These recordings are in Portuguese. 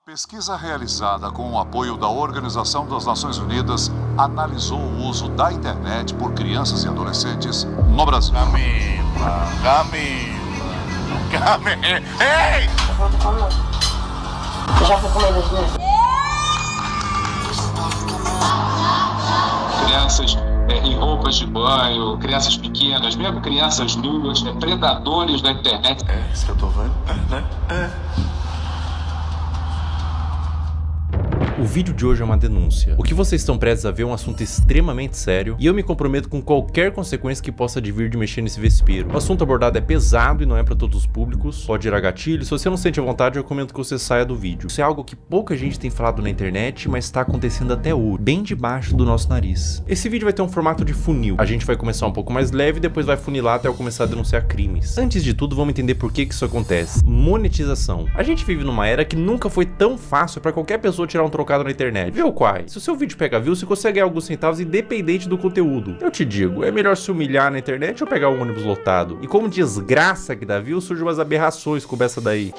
Pesquisa realizada com o apoio da Organização das Nações Unidas analisou o uso da internet por crianças e adolescentes no Brasil. Camila. Ei! Já foi com medo de mim? Crianças em roupas de banho, crianças pequenas, mesmo crianças nuas, predadores da internet. É isso que eu tô vendo, né? O vídeo de hoje é uma denúncia. O que vocês estão prestes a ver é um assunto extremamente sério e eu me comprometo com qualquer consequência que possa advir de mexer nesse vespeiro. O assunto abordado é pesado e não é para todos os públicos, pode gerar gatilho. Se você não sente a vontade, eu recomendo que você saia do vídeo. Isso é algo que pouca gente tem falado na internet, mas está acontecendo até hoje, bem debaixo do nosso nariz. Esse vídeo vai ter um formato de funil. A gente vai começar um pouco mais leve e depois vai funilar até eu começar a denunciar crimes. Antes de tudo, vamos entender por que isso acontece. Monetização. A gente vive numa era que nunca foi tão fácil para qualquer pessoa tirar um trocado na internet. Viu, Quai? Se o seu vídeo pega views, você consegue ganhar alguns centavos independente do conteúdo. Eu te digo, é melhor se humilhar na internet ou pegar um ônibus lotado? E como desgraça que dá views, surgem umas aberrações como essa daí.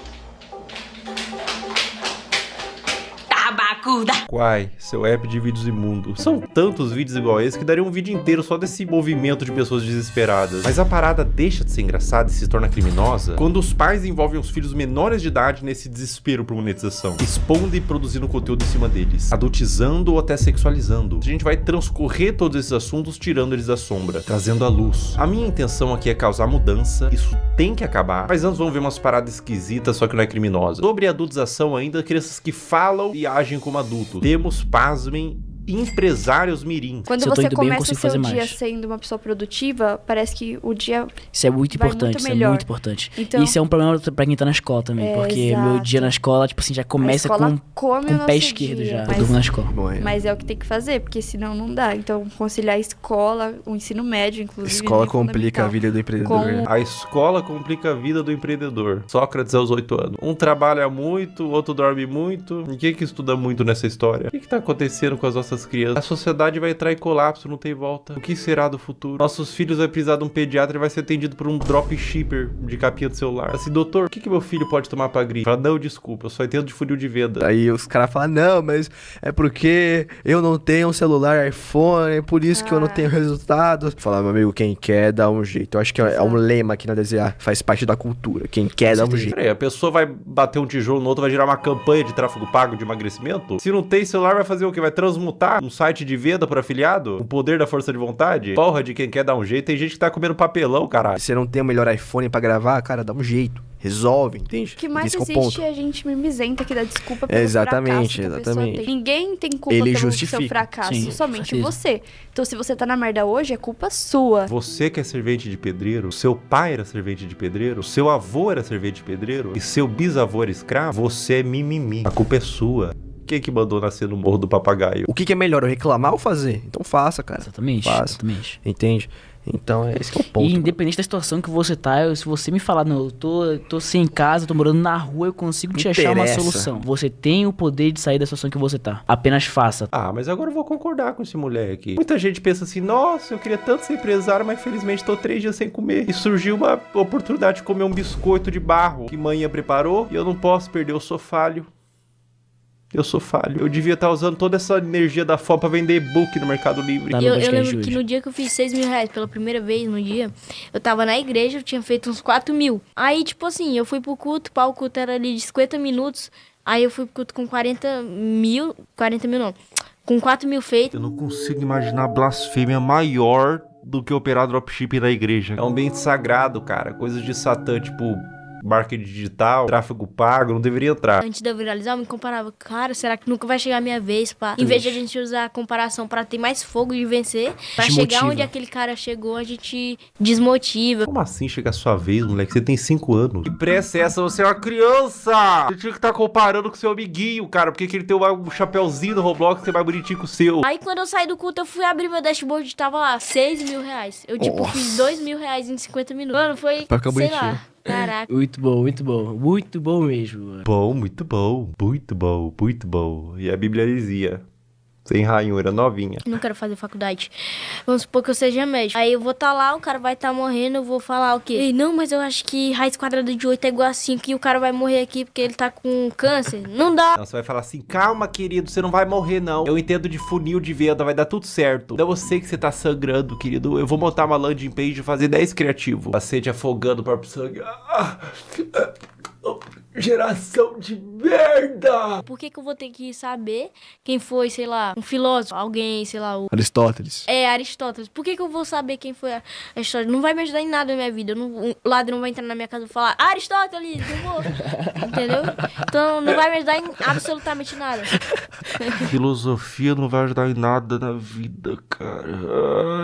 Quai, seu app de vídeos imundo. São tantos vídeos igual esse que daria um vídeo inteiro só desse movimento de pessoas desesperadas. Mas a parada deixa de ser engraçada e se torna criminosa quando os pais envolvem os filhos menores de idade nesse desespero por monetização, expondo e produzindo conteúdo em cima deles, adultizando ou até sexualizando. A gente vai transcorrer todos esses assuntos tirando eles da sombra, trazendo à luz. A minha intenção aqui é causar mudança, isso tem que acabar, mas antes vamos ver umas paradas esquisitas, só que não é criminosa. Sobre a adultização ainda, crianças que falam e agem como adultos. Temos, pasmem, empresários mirim. Quando você começa o seu dia sendo uma pessoa produtiva, parece que o dia isso é muito importante, isso é muito importante. Então, isso é um problema pra quem tá na escola também, porque exato. Meu dia na escola, tipo assim, já começa com o pé esquerdo dia, já. Eu durmo na escola. Mas é o que tem que fazer, porque senão não dá. Então, conciliar a escola, o ensino médio, inclusive. Escola complica a vida do empreendedor. A escola complica a vida do empreendedor. Sócrates aos 8 anos. Um trabalha muito, o outro dorme muito. Ninguém que estuda muito nessa história. O que tá acontecendo com as nossas crianças? A sociedade vai entrar em colapso, não tem volta. O que será do futuro? Nossos filhos vão precisar de um pediatra e vai ser atendido por um dropshipper de capinha do celular. Assim, doutor, o que meu filho pode tomar pra gripe? Fala, não, desculpa, eu só entendo de funil de venda. Aí os caras falam, não, mas é porque eu não tenho um celular iPhone, é por isso que eu não tenho resultados. Fala, meu amigo, quem quer dá um jeito. Eu acho que é um lema aqui na DZA, faz parte da cultura. Quem quer dá um jeito. Peraí, a pessoa vai bater um tijolo no outro, vai gerar uma campanha de tráfego pago de emagrecimento? Se não tem celular, vai fazer o quê? Vai transmutar um site de venda por afiliado? O poder da força de vontade? Porra, de quem quer dar um jeito. Tem gente que tá comendo papelão, caralho. Se você não tem o melhor iPhone pra gravar, cara, dá um jeito. Resolve, entende? O que mais existe é a gente mimizenta que dá desculpa pelo exatamente, fracasso exatamente. Tem. Ninguém tem culpa pelo seu fracasso, sim, somente você. Então se você tá na merda hoje, é culpa sua. Você que é servente de pedreiro, seu pai era servente de pedreiro, seu avô era servente de pedreiro e seu bisavô era escravo, você é mimimi. A culpa é sua. Quem que mandou nascer no Morro do Papagaio? O que é melhor, eu reclamar ou fazer? Então faça, cara. Exatamente, faça. Exatamente. Entende? Então, esse que é o ponto. E independente da situação que você tá, se você me falar, não, eu tô sem casa, tô morando na rua, eu consigo te achar uma solução. Você tem o poder de sair da situação que você tá. Apenas faça. Ah, mas agora eu vou concordar com esse moleque. Muita gente pensa assim, nossa, eu queria tanto ser empresário, mas infelizmente tô 3 dias sem comer. E surgiu uma oportunidade de comer um biscoito de barro que manhã preparou e eu não posso perder, eu sou falho. Eu sou falho. Eu devia estar usando toda essa energia da fome pra vender e-book no Mercado Livre. Eu lembro que no dia que eu fiz 6 mil reais pela primeira vez no dia, eu tava na igreja, eu tinha feito uns 4 mil. Aí, tipo assim, eu fui pro culto, o culto era ali de 50 minutos. Aí eu fui pro culto com 40 mil não, com 4 mil feitos. Eu não consigo imaginar blasfêmia maior do que operar dropshipping na igreja. É um ambiente sagrado, cara. Coisas de Satã, tipo marketing digital, tráfego pago, não deveria entrar. Antes de eu viralizar, eu me comparava, cara, será que nunca vai chegar a minha vez, pá? Em vez de a gente usar a comparação pra ter mais fogo de vencer, pra chegar onde aquele cara chegou, a gente desmotiva. Como assim chegar a sua vez, moleque? Você tem 5 anos. Que pressa é essa? Você é uma criança! Você tinha que estar comparando com seu amiguinho, cara, porque ele tem um chapéuzinho no Roblox que é mais bonitinho que o seu. Aí quando eu saí do culto, eu fui abrir meu dashboard e tava lá, 6 mil reais. Eu, tipo, fiz 2 mil reais em 50 minutos. Mano, foi, sei lá. Caraca. Muito bom, muito bom. Muito bom mesmo, mano. Bom, muito bom. Muito bom, muito bom. E a Bíblia dizia, Sem ranhura, novinha. Não quero fazer faculdade. Vamos supor que eu seja médico. Aí eu vou estar lá, o cara vai estar morrendo, eu vou falar o quê? Ei, não, mas eu acho que raiz quadrada de 8 é igual a 5 e o cara vai morrer aqui porque ele tá com câncer. Não dá. Não, você vai falar assim, calma, querido, você não vai morrer, não. Eu entendo de funil de venda, vai dar tudo certo. Eu sei que você tá sangrando, querido. Eu vou montar uma landing page e fazer 10 criativo. Paciente afogando o próprio sangue. Geração de merda! Por que eu vou ter que saber quem foi, sei lá, um filósofo, alguém, sei lá, o... Aristóteles. É, Aristóteles. Por que eu vou saber quem foi Aristóteles? Não vai me ajudar em nada na minha vida. O ladrão vai entrar na minha casa e falar, Aristóteles, não vou. Entendeu? Então não vai me ajudar em absolutamente nada. Filosofia não vai ajudar em nada na vida, cara.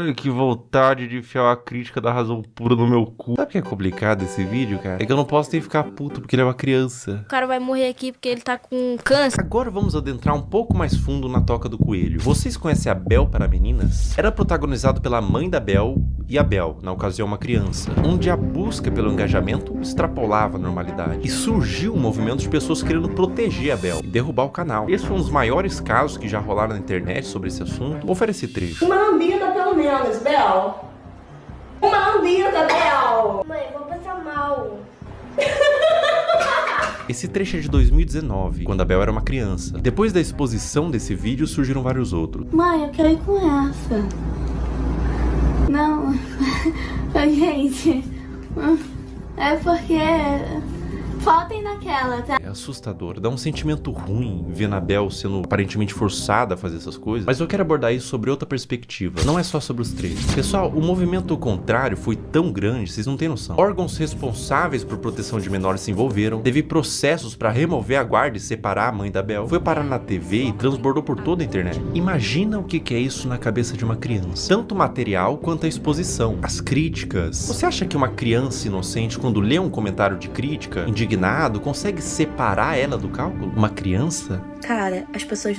Ai, que vontade de enfiar uma crítica da razão pura no meu cu. Sabe o que é complicado esse vídeo, cara? É que eu não posso nem ficar puto porque ele é uma criança. O cara vai morrer aqui porque ele tá com câncer. Agora vamos adentrar um pouco mais fundo na Toca do Coelho. Vocês conhecem a Bel para Meninas? Era protagonizado pela mãe da Bel e a Bel, na ocasião uma criança, onde a busca pelo engajamento extrapolava a normalidade. E surgiu um movimento de pessoas querendo proteger a Bel e derrubar o canal. Esse foi um dos maiores casos que já rolaram na internet sobre esse assunto. Vou oferecer trecho. Uma lambida pelo menos, Bel. Uma lambida, Bel. Mãe, vou passar mal. Esse trecho é de 2019, quando a Bel era uma criança. Depois da exposição desse vídeo, surgiram vários outros. Mãe, eu quero ir com essa. Não, gente, é porque faltem naquela, tá? É assustador, dá um sentimento ruim ver a Bel sendo aparentemente forçada a fazer essas coisas. Mas eu quero abordar isso sobre outra perspectiva, não é só sobre os trechos. Pessoal, o movimento contrário foi tão grande, vocês não têm noção. Órgãos responsáveis por proteção de menores se envolveram, teve processos para remover a guarda e separar a mãe da Bel, foi parar na TV e transbordou por toda a internet. Imagina o que é isso na cabeça de uma criança. Tanto o material quanto a exposição, as críticas. Você acha que uma criança inocente, quando lê um comentário de crítica, indignado, consegue separar ela do cálculo? Uma criança? Cara, as pessoas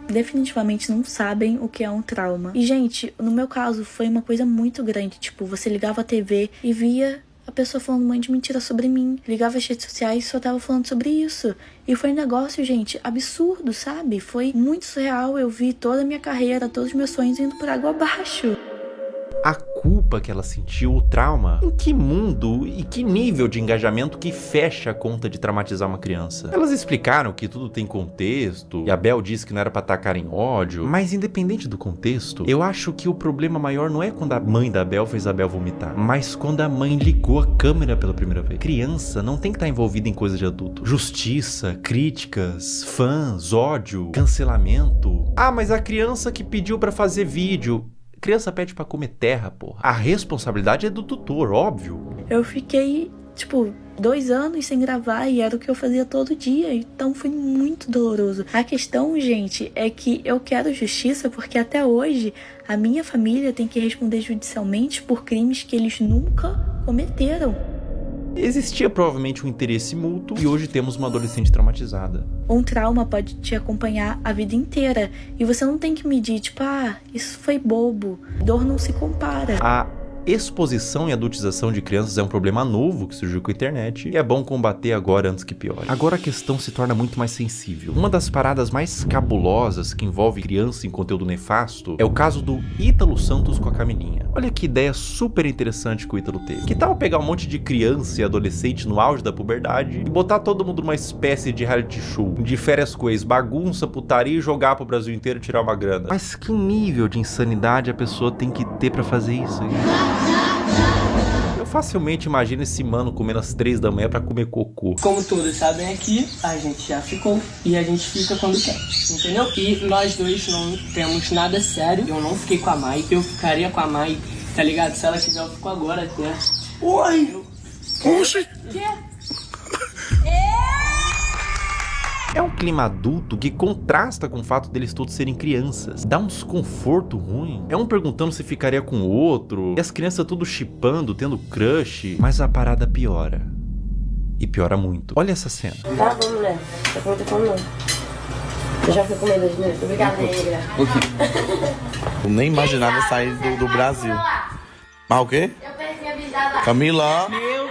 definitivamente não sabem o que é um trauma. E, gente, no meu caso, foi uma coisa muito grande. Tipo, você ligava a TV e via a pessoa falando um monte de mentira sobre mim. Ligava as redes sociais e só tava falando sobre isso. E foi um negócio, gente, absurdo, sabe? Foi muito surreal. Eu vi toda a minha carreira, todos os meus sonhos indo por água abaixo. A culpa que ela sentiu, o trauma, em que mundo e que nível de engajamento que fecha a conta de traumatizar uma criança? Elas explicaram que tudo tem contexto, e a Bel disse que não era pra atacar em ódio, mas independente do contexto, eu acho que o problema maior não é quando a mãe da Bel fez a Bel vomitar, mas quando a mãe ligou a câmera pela primeira vez. Criança não tem que estar envolvida em coisa de adulto. Justiça, críticas, fãs, ódio, cancelamento. Ah, mas a criança que pediu pra fazer vídeo... Criança pede pra comer terra, porra. A responsabilidade é do tutor, óbvio. Eu fiquei, 2 anos sem gravar e era o que eu fazia todo dia. Então foi muito doloroso. A questão, gente, é que eu quero justiça porque até hoje a minha família tem que responder judicialmente por crimes que eles nunca cometeram. Existia provavelmente um interesse mútuo e hoje temos uma adolescente traumatizada. Um trauma pode te acompanhar a vida inteira e você não tem que medir, isso foi bobo. Dor não se compara. A exposição e adultização de crianças é um problema novo que surgiu com a internet e é bom combater agora antes que piore. Agora a questão se torna muito mais sensível. Uma das paradas mais cabulosas que envolve criança em conteúdo nefasto é o caso do Ítalo Santos com a Camilinha. Olha que ideia super interessante que o Ítalo teve. Que tal pegar um monte de criança e adolescente no auge da puberdade e botar todo mundo numa espécie de reality show, de férias com ex, bagunça, putaria e jogar pro Brasil inteiro e tirar uma grana? Mas que nível de insanidade a pessoa tem que ter pra fazer isso? Eu facilmente imagino esse mano comendo às 3 da manhã pra comer cocô. Como todos sabem aqui, a gente já ficou e a gente fica quando quer, entendeu? E nós dois não temos nada sério. Eu não fiquei com a Mai, eu ficaria com a Mai, tá ligado? Se ela quiser, eu fico agora até. Oi! Oxi! É um clima adulto que contrasta com o fato deles todos serem crianças. Dá um desconforto ruim. É um perguntando se ficaria com o outro. E as crianças tudo chipando, tendo crush. Mas a parada piora. E piora muito. Olha essa cena. Tá bom, mulher. Tá com muita fome, não. Eu já fui comendo hoje, né? Obrigada, negra. Eu nem imaginava sair do Brasil. Mas o quê? Eu perdi a visada. Camila. Meu Deus.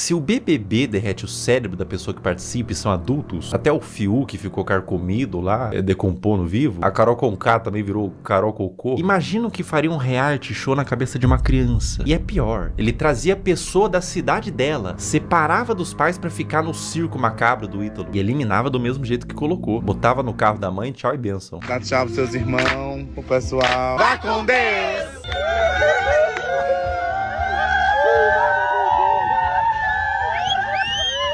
Se o BBB derrete o cérebro da pessoa que participa e são adultos, até o Fiuk que ficou carcomido lá, decompondo vivo, a Carol Conká também virou Carol Cocô, imagina o que faria um reality show na cabeça de uma criança. E é pior, ele trazia a pessoa da cidade dela, separava dos pais pra ficar no circo macabro do Ítalo e eliminava do mesmo jeito que colocou. Botava no carro da mãe, tchau e bênção. Dá tchau pros seus irmãos, pro pessoal. Vai com Deus!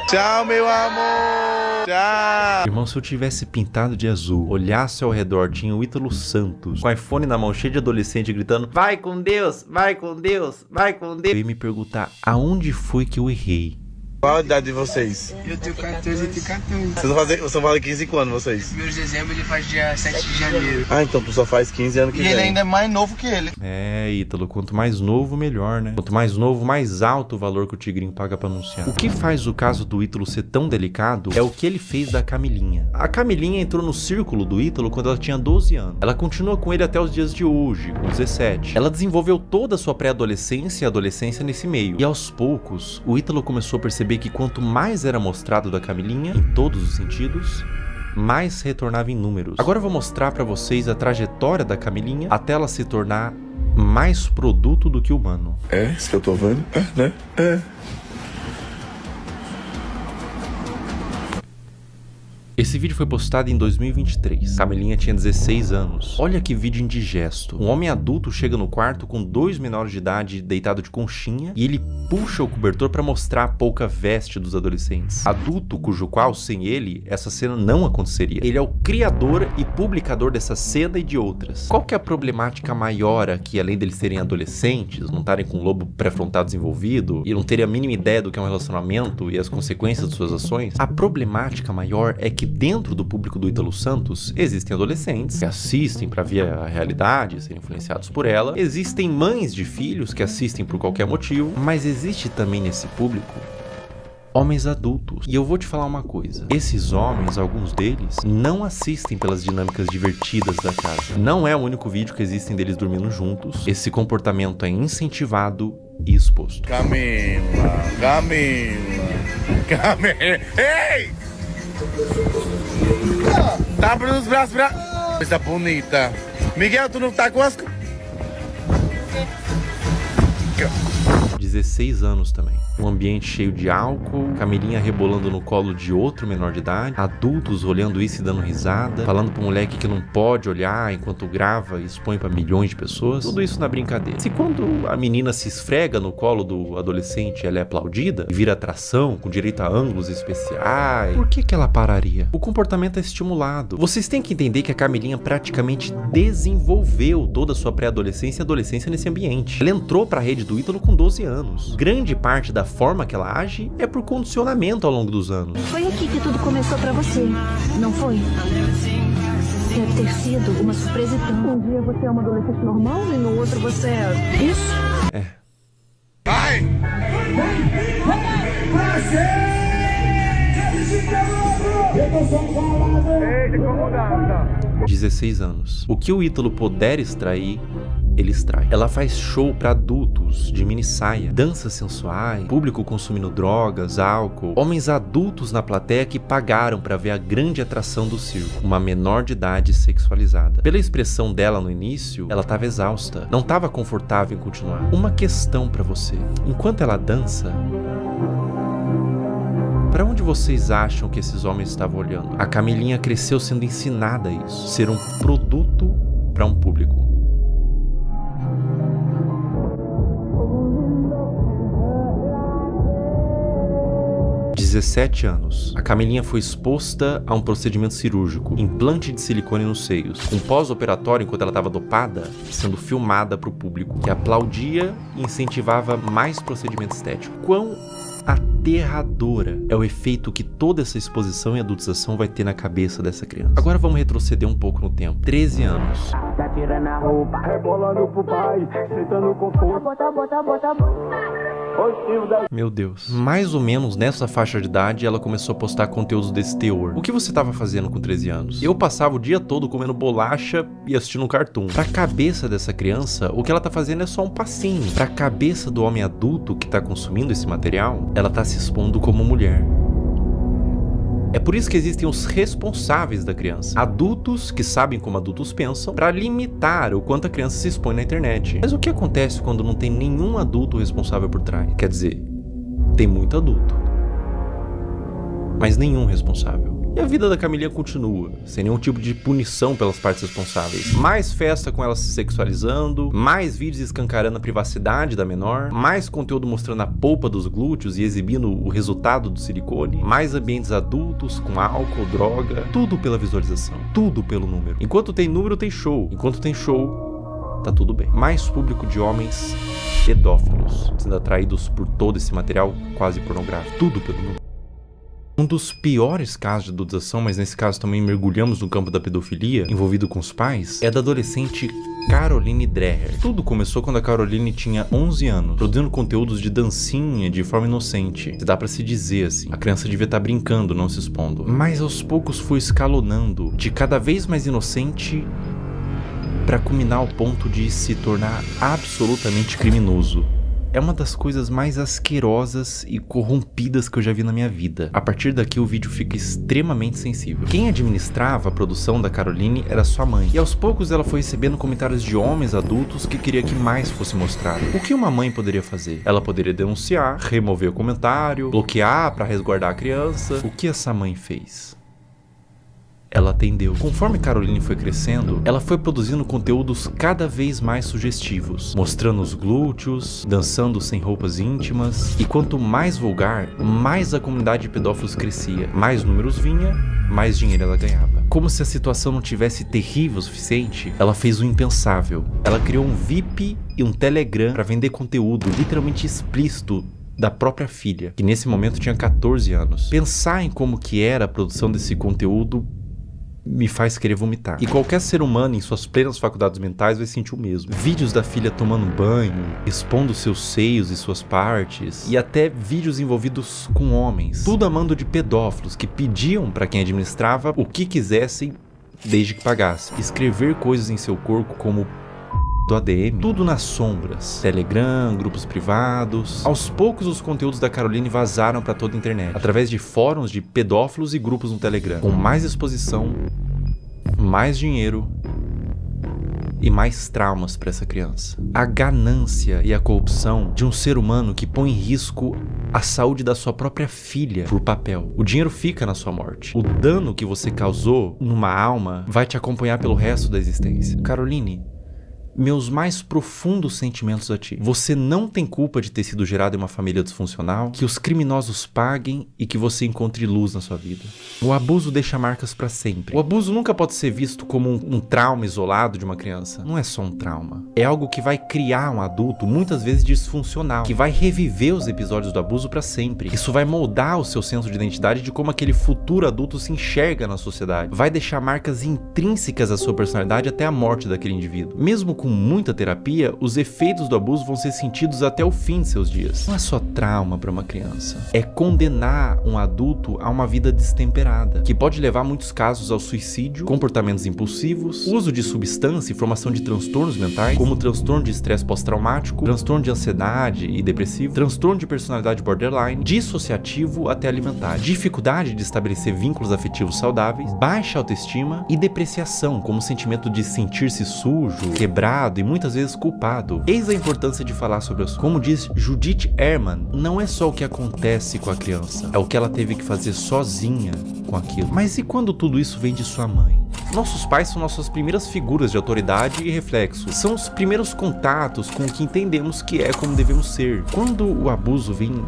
Tchau, meu amor! Tchau! Irmão, se eu tivesse pintado de azul, olhasse ao redor, tinha o Ítalo Santos, com o iPhone na mão, cheio de adolescente, gritando: vai com Deus, vai com Deus, vai com Deus. Eu ia me perguntar, aonde foi que eu errei? Qual a idade de vocês? Eu tenho 14 e tenho 14. Vocês vão fazer 15 quando, vocês? Primeiro de dezembro, ele faz dia 7 de janeiro. Ah, então tu só faz 15 anos que vem. E ele ainda é mais novo que ele. É, Ítalo, quanto mais novo, melhor, né? Quanto mais novo, mais alto o valor que o Tigrinho paga pra anunciar. O que faz o caso do Ítalo ser tão delicado é o que ele fez da Camilinha. A Camilinha entrou no círculo do Ítalo quando ela tinha 12 anos. Ela continua com ele até os dias de hoje, com 17. Ela desenvolveu toda a sua pré-adolescência e adolescência nesse meio. E aos poucos, o Ítalo começou a perceber que quanto mais era mostrado da Camilinha, em todos os sentidos, mais retornava em números. Agora eu vou mostrar pra vocês a trajetória da Camilinha até ela se tornar mais produto do que humano. É, isso que eu tô vendo? É, né? É. Esse vídeo foi postado em 2023. Camilinha tinha 16 anos. Olha que vídeo indigesto. Um homem adulto chega no quarto com 2 menores de idade deitado de conchinha e ele puxa o cobertor para mostrar a pouca veste dos adolescentes. Adulto cujo qual, sem ele, essa cena não aconteceria. Ele é o criador e publicador dessa cena e de outras. Qual que é a problemática maior aqui, além deles serem adolescentes, não estarem com o lobo pré-frontal desenvolvido e não terem a mínima ideia do que é um relacionamento e as consequências de suas ações? A problemática maior é que dentro do público do Ítalo Santos existem adolescentes que assistem para ver a realidade, serem influenciados por ela. Existem mães de filhos que assistem por qualquer motivo, mas existe também nesse público homens adultos. E eu vou te falar uma coisa. Esses homens, alguns deles, não assistem pelas dinâmicas divertidas da casa. Não é o único vídeo que existem deles dormindo juntos. Esse comportamento é incentivado e exposto. Camila, ei! Tá abrindo os braços pra... Coisa bonita. Miguel, tu não tá com as... 16 anos também. Um ambiente cheio de álcool, Camilinha rebolando no colo de outro menor de idade, adultos olhando isso e dando risada, falando pro moleque que não pode olhar enquanto grava e expõe pra milhões de pessoas. Tudo isso na brincadeira. Se quando a menina se esfrega no colo do adolescente, ela é aplaudida e vira atração, com direito a ângulos especiais, por que ela pararia? O comportamento é estimulado. Vocês têm que entender que a Camilinha praticamente desenvolveu toda a sua pré-adolescência e adolescência nesse ambiente. Ela entrou pra rede do Ítalo com 12 anos. Grande parte da forma que ela age é por condicionamento ao longo dos anos. Foi aqui que tudo começou pra você, não foi? Deve ter sido uma surpresa tão... Um dia você é uma adolescente normal e no outro você é... Isso? É. Vai! 16 anos. O que o Ítalo puder extrair, ele extrai. Ela faz show pra adultos, de mini saia, danças sensuais, público consumindo drogas, álcool, homens adultos na plateia que pagaram pra ver a grande atração do circo, uma menor de idade sexualizada. Pela expressão dela no início, ela tava exausta, não tava confortável em continuar. Uma questão pra você: enquanto ela dança, para onde vocês acham que esses homens estavam olhando? A Camilinha cresceu sendo ensinada a isso, ser um produto para um público. Aos 17 anos, a Camilinha foi exposta a um procedimento cirúrgico, implante de silicone nos seios, com pós-operatório enquanto ela estava dopada, sendo filmada para o público, que aplaudia e incentivava mais procedimento estético. Quão aterradora é o efeito que toda essa exposição e adultização vai ter na cabeça dessa criança. Agora vamos retroceder um pouco no tempo. 13 anos. Tá tirando a roupa, rebolando pro pai, sentando com força. Bota. Meu Deus. Mais ou menos nessa faixa de idade, ela começou a postar conteúdos desse teor. O que você tava fazendo com 13 anos? Eu passava o dia todo comendo bolacha e assistindo um cartoon. Pra cabeça dessa criança, o que ela tá fazendo é só um passinho. Pra cabeça do homem adulto que tá consumindo esse material, ela tá se expondo como mulher. É por isso que existem os responsáveis da criança. Adultos que sabem como adultos pensam para limitar o quanto a criança se expõe na internet. Mas o que acontece quando não tem nenhum adulto responsável por trás? Quer dizer, tem muito adulto, mas nenhum responsável. E a vida da Camilinha continua, sem nenhum tipo de punição pelas partes responsáveis. Mais festa com ela se sexualizando, mais vídeos escancarando a privacidade da menor, mais conteúdo mostrando a polpa dos glúteos e exibindo o resultado do silicone, mais ambientes adultos com álcool, droga, tudo pela visualização, tudo pelo número. Enquanto tem número, tem show. Enquanto tem show, tá tudo bem. Mais público de homens pedófilos, sendo atraídos por todo esse material quase pornográfico, tudo pelo número. Um dos piores casos de adulteração, mas nesse caso também mergulhamos no campo da pedofilia, envolvido com os pais, é da adolescente Caroline Dreher. Tudo começou quando a Caroline tinha 11 anos, produzindo conteúdos de dancinha de forma inocente. Dá pra se dizer assim, a criança devia estar brincando, não se expondo. Mas aos poucos foi escalonando, de cada vez mais inocente, pra culminar ao ponto de se tornar absolutamente criminoso. É uma das coisas mais asquerosas e corrompidas que eu já vi na minha vida. A partir daqui o vídeo fica extremamente sensível. Quem administrava a produção da Caroline era sua mãe. E aos poucos ela foi recebendo comentários de homens adultos que queria que mais fosse mostrado. O que uma mãe poderia fazer? Ela poderia denunciar, remover o comentário, bloquear para resguardar a criança. O que essa mãe fez? Ela atendeu. Conforme Caroline foi crescendo, ela foi produzindo conteúdos cada vez mais sugestivos, mostrando os glúteos, dançando sem roupas íntimas, e quanto mais vulgar, mais a comunidade de pedófilos crescia. Mais números vinha, mais dinheiro ela ganhava. Como se a situação não tivesse terrível o suficiente, ela fez o impensável. Ela criou um VIP e um Telegram para vender conteúdo literalmente explícito da própria filha, que nesse momento tinha 14 anos. Pensar em como que era a produção desse conteúdo me faz querer vomitar. E qualquer ser humano em suas plenas faculdades mentais vai sentir o mesmo. Vídeos da filha tomando banho, expondo seus seios e suas partes, e até vídeos envolvidos com homens. Tudo a mando de pedófilos que pediam para quem administrava o que quisessem desde que pagasse. Escrever coisas em seu corpo como do ADM, tudo nas sombras. Telegram, grupos privados. Aos poucos os conteúdos da Caroline vazaram para toda a internet, através de fóruns de pedófilos e grupos no Telegram, com mais exposição, mais dinheiro e mais traumas para essa criança. A ganância e a corrupção de um ser humano que põe em risco a saúde da sua própria filha por papel. O dinheiro fica na sua morte. O dano que você causou numa alma vai te acompanhar pelo resto da existência. Caroline, meus mais profundos sentimentos a ti. Você não tem culpa de ter sido gerado em uma família disfuncional, que os criminosos paguem e que você encontre luz na sua vida. O abuso deixa marcas pra sempre. O abuso nunca pode ser visto como um trauma isolado de uma criança. Não é só um trauma. É algo que vai criar um adulto, muitas vezes disfuncional, que vai reviver os episódios do abuso pra sempre. Isso vai moldar o seu senso de identidade de como aquele futuro adulto se enxerga na sociedade. Vai deixar marcas intrínsecas à sua personalidade até a morte daquele indivíduo. Mesmo com muita terapia, os efeitos do abuso vão ser sentidos até o fim de seus dias. Não é só trauma para uma criança. É condenar um adulto a uma vida destemperada, que pode levar, em muitos casos, ao suicídio, comportamentos impulsivos, uso de substância e formação de transtornos mentais, como transtorno de estresse pós-traumático, transtorno de ansiedade e depressivo, transtorno de personalidade borderline, dissociativo até alimentar, dificuldade de estabelecer vínculos afetivos saudáveis, baixa autoestima e depreciação, como o sentimento de sentir-se sujo, quebrado e muitas vezes culpado. Eis a importância de falar sobre isso. Como diz Judith Herman, não é só o que acontece com a criança, é o que ela teve que fazer sozinha com aquilo. Mas e quando tudo isso vem de sua mãe? Nossos pais são nossas primeiras figuras de autoridade e reflexo. São os primeiros contatos com o que entendemos que é como devemos ser. Quando o abuso vem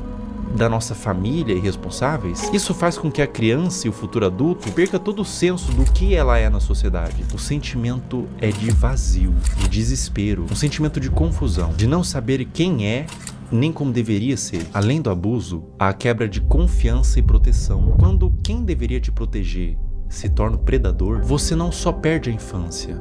da nossa família e responsáveis, isso faz com que a criança e o futuro adulto perca todo o senso do que ela é na sociedade. O sentimento é de vazio, de desespero, um sentimento de confusão, de não saber quem é nem como deveria ser. Além do abuso, há a quebra de confiança e proteção. Quando quem deveria te proteger se torna o predador, você não só perde a infância,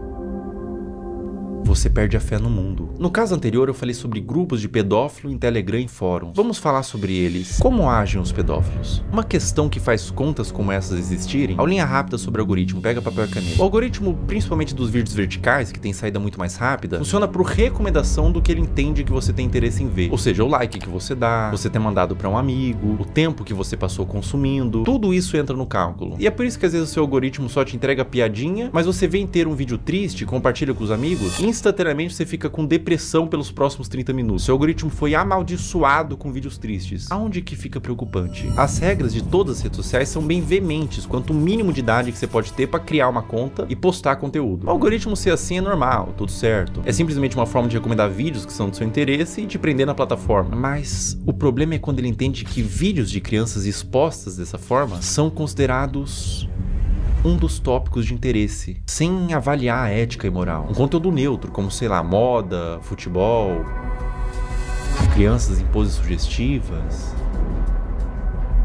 você perde a fé no mundo. No caso anterior eu falei sobre grupos de pedófilo em Telegram e fóruns. Vamos falar sobre eles. Como agem os pedófilos? Uma questão que faz contas como essas existirem, aulinha rápida sobre o algoritmo, pega papel e caneta. O algoritmo, principalmente dos vídeos verticais, que tem saída muito mais rápida, funciona por recomendação do que ele entende que você tem interesse em ver. Ou seja, o like que você dá, você ter mandado para um amigo, o tempo que você passou consumindo, tudo isso entra no cálculo. E é por isso que às vezes o seu algoritmo só te entrega piadinha, mas você vê inteiro um vídeo triste, compartilha com os amigos, instantaneamente você fica com depressão pelos próximos 30 minutos. Seu algoritmo foi amaldiçoado com vídeos tristes. Aonde que fica preocupante? As regras de todas as redes sociais são bem veementes quanto o mínimo de idade que você pode ter para criar uma conta e postar conteúdo. O algoritmo ser assim é normal, tudo certo. É simplesmente uma forma de recomendar vídeos que são do seu interesse e te prender na plataforma. Mas o problema é quando ele entende que vídeos de crianças expostas dessa forma são considerados um dos tópicos de interesse, sem avaliar a ética e moral. Um conteúdo neutro, como, sei lá, moda, futebol, crianças em poses sugestivas.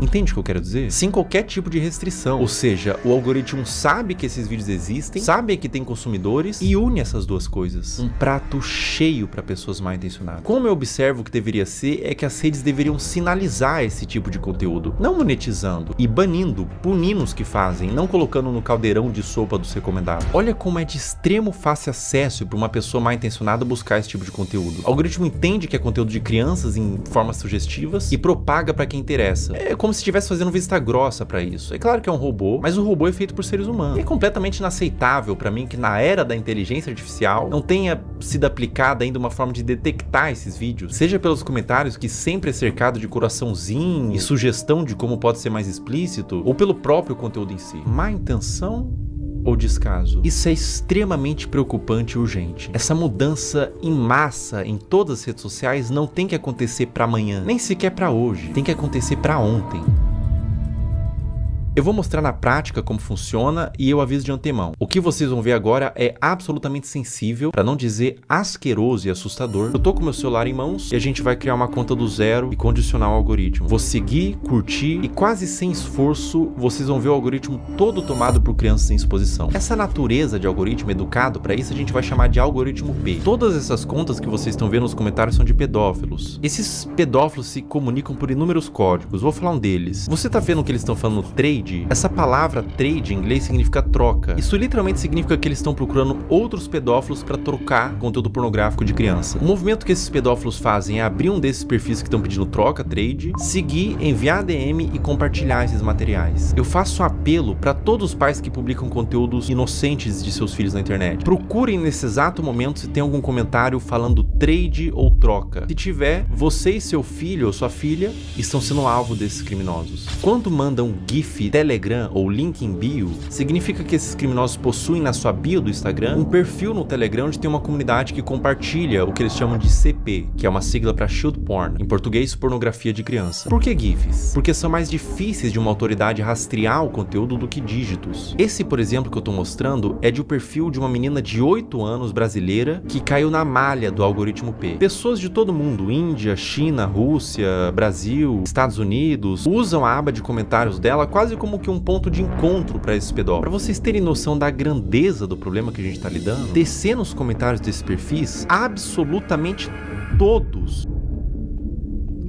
Entende o que eu quero dizer? Sem qualquer tipo de restrição. Ou seja, o algoritmo sabe que esses vídeos existem, sabe que tem consumidores e une essas duas coisas. Um prato cheio para pessoas mal intencionadas. Como eu observo que deveria ser, é que as redes deveriam sinalizar esse tipo de conteúdo, não monetizando e banindo, punindo os que fazem, não colocando no caldeirão de sopa dos recomendados. Olha como é de extremo fácil acesso para uma pessoa mal intencionada buscar esse tipo de conteúdo. O algoritmo entende que é conteúdo de crianças em formas sugestivas e propaga para quem interessa. É como se estivesse fazendo vista grossa pra isso. É claro que é um robô, mas o robô é feito por seres humanos. E é completamente inaceitável pra mim que na era da inteligência artificial não tenha sido aplicada ainda uma forma de detectar esses vídeos, seja pelos comentários que sempre é cercado de coraçãozinho e sugestão de como pode ser mais explícito, ou pelo próprio conteúdo em si. Má intenção ou descaso? Isso é extremamente preocupante e urgente. Essa mudança em massa em todas as redes sociais não tem que acontecer para amanhã, nem sequer para hoje. Tem que acontecer para ontem. Eu vou mostrar na prática como funciona e eu aviso de antemão. O que vocês vão ver agora é absolutamente sensível, para não dizer asqueroso e assustador. Eu tô com meu celular em mãos e a gente vai criar uma conta do zero e condicionar o algoritmo. Vou seguir, curtir e quase sem esforço vocês vão ver o algoritmo todo tomado por crianças em exposição. Essa natureza de algoritmo educado, para isso a gente vai chamar de algoritmo P. Todas essas contas que vocês estão vendo nos comentários são de pedófilos. Esses pedófilos se comunicam por inúmeros códigos. Vou falar um deles. Você tá vendo que eles estão falando trade? Essa palavra trade em inglês significa troca. Isso literalmente significa que eles estão procurando outros pedófilos para trocar conteúdo pornográfico de criança. O movimento que esses pedófilos fazem é abrir um desses perfis que estão pedindo troca, trade, seguir, enviar DM e compartilhar esses materiais. Eu faço um apelo para todos os pais que publicam conteúdos inocentes de seus filhos na internet. Procurem nesse exato momento se tem algum comentário falando trade ou troca. Se tiver, você e seu filho ou sua filha estão sendo alvo desses criminosos. Quando mandam GIF, Telegram ou link em bio, significa que esses criminosos possuem na sua bio do Instagram um perfil no Telegram onde tem uma comunidade que compartilha o que eles chamam de CP, que é uma sigla para Child Porn, em português pornografia de criança. Por que GIFs? Porque são mais difíceis de uma autoridade rastrear o conteúdo do que dígitos. Esse, por exemplo, que eu tô mostrando é de um perfil de uma menina de 8 anos brasileira que caiu na malha do algoritmo P. Pessoas de todo mundo, Índia, China, Rússia, Brasil, Estados Unidos, usam a aba de comentários dela quase como que um ponto de encontro para esses pedófilos. Para vocês terem noção da grandeza do problema que a gente tá lidando, descer nos comentários desses perfis, absolutamente todos,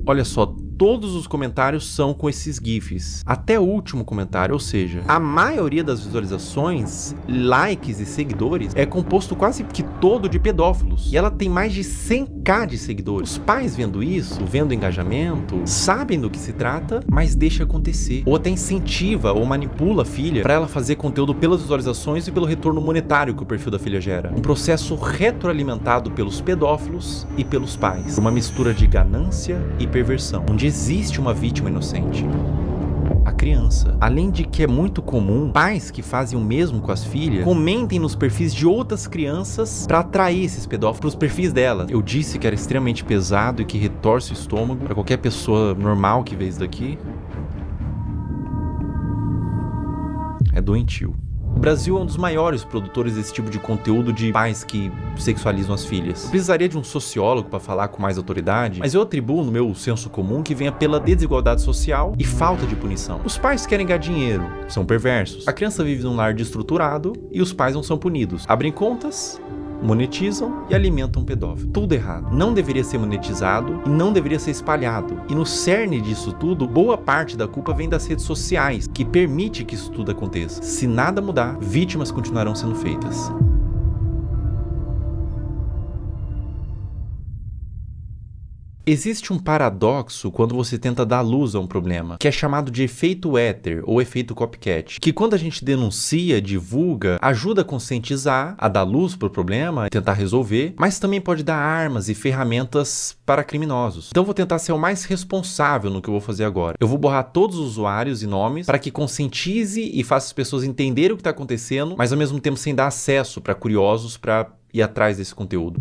olha só, todos os comentários são com esses GIFs. Até o último comentário, ou seja, a maioria das visualizações, likes e seguidores é composto quase que todo de pedófilos. E ela tem mais de 100k de seguidores. Os pais vendo isso, vendo engajamento, sabem do que se trata, mas deixa acontecer. Ou até incentiva ou manipula a filha para ela fazer conteúdo pelas visualizações e pelo retorno monetário que o perfil da filha gera. Um processo retroalimentado pelos pedófilos e pelos pais. Uma mistura de ganância e perversão, onde existe uma vítima inocente, a criança. Além de que é muito comum pais que fazem o mesmo com as filhas comentem nos perfis de outras crianças para atrair esses pedófilos para os perfis delas. Eu disse que era extremamente pesado e que retorce o estômago para qualquer pessoa normal que vê isso daqui. É doentio. O Brasil é um dos maiores produtores desse tipo de conteúdo de pais que sexualizam as filhas. Eu precisaria de um sociólogo para falar com mais autoridade, mas eu atribuo no meu senso comum que venha pela desigualdade social e falta de punição. Os pais querem ganhar dinheiro, são perversos. A criança vive num lar desestruturado e os pais não são punidos. Abrem contas monetizam e alimentam um pedófilo. Tudo errado. Não deveria ser monetizado e não deveria ser espalhado. E no cerne disso tudo, boa parte da culpa vem das redes sociais, que permite que isso tudo aconteça. Se nada mudar, vítimas continuarão sendo feitas. Existe um paradoxo quando você tenta dar luz a um problema, que é chamado de efeito éter ou efeito copycat, que quando a gente denuncia, divulga, ajuda a conscientizar, a dar luz para o problema, tentar resolver, mas também pode dar armas e ferramentas para criminosos. Então eu vou tentar ser o mais responsável no que eu vou fazer agora. Eu vou borrar todos os usuários e nomes para que conscientize e faça as pessoas entenderem o que está acontecendo, mas ao mesmo tempo sem dar acesso para curiosos para ir atrás desse conteúdo.